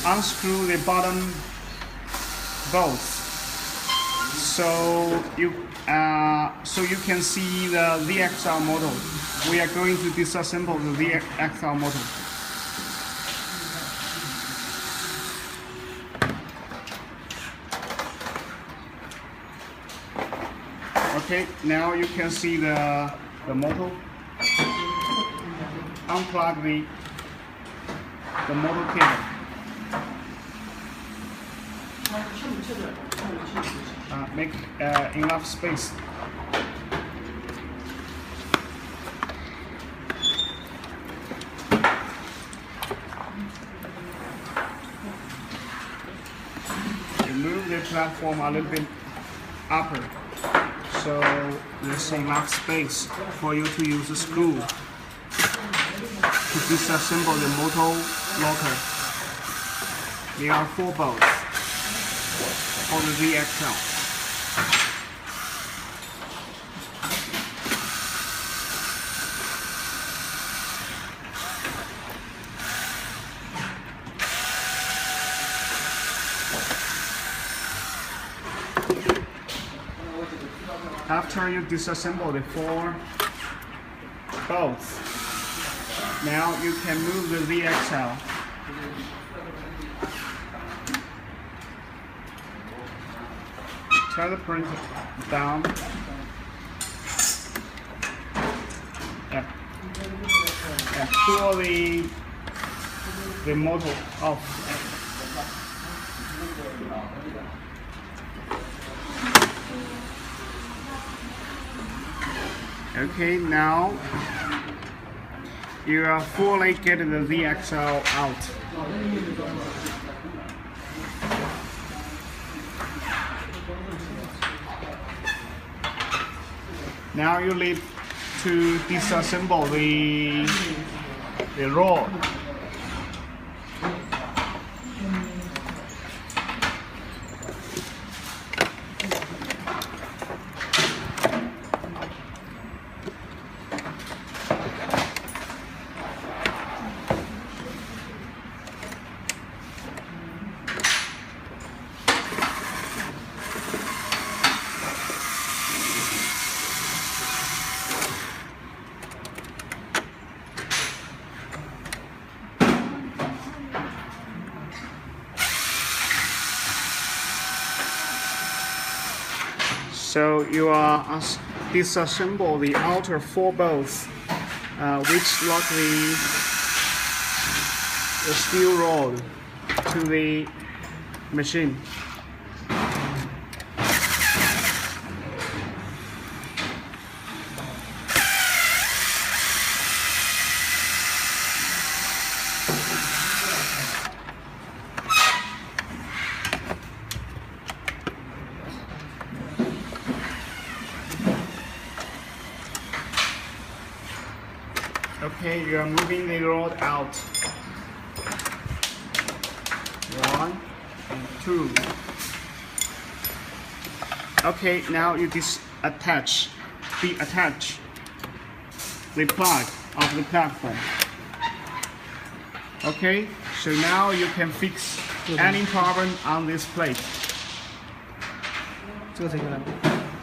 unscrew the bottom bolts, so you can see the VXL model. We are going to disassemble the VXL model. Okay, now you can see the motor. Unplug the motor cable. Make enough space. Move the platform a little bit upper, so there's enough space for you to use a screw to disassemble the motor locker. There are 4 bolts for the VXL. After you disassemble the 4 bolts, now you can move the VXL. Turn the printer down. And pull the motor off. Okay, now you are fully getting the VXL out. Now you need to disassemble the rod. So you are disassemble the outer 4 bolts, which lock the steel rod to the machine. Okay, you are moving the rod out. 1 and 2. Okay, now you attach the plug of the platform. Okay, so now you can fix any problem on this plate. 这个谁给的？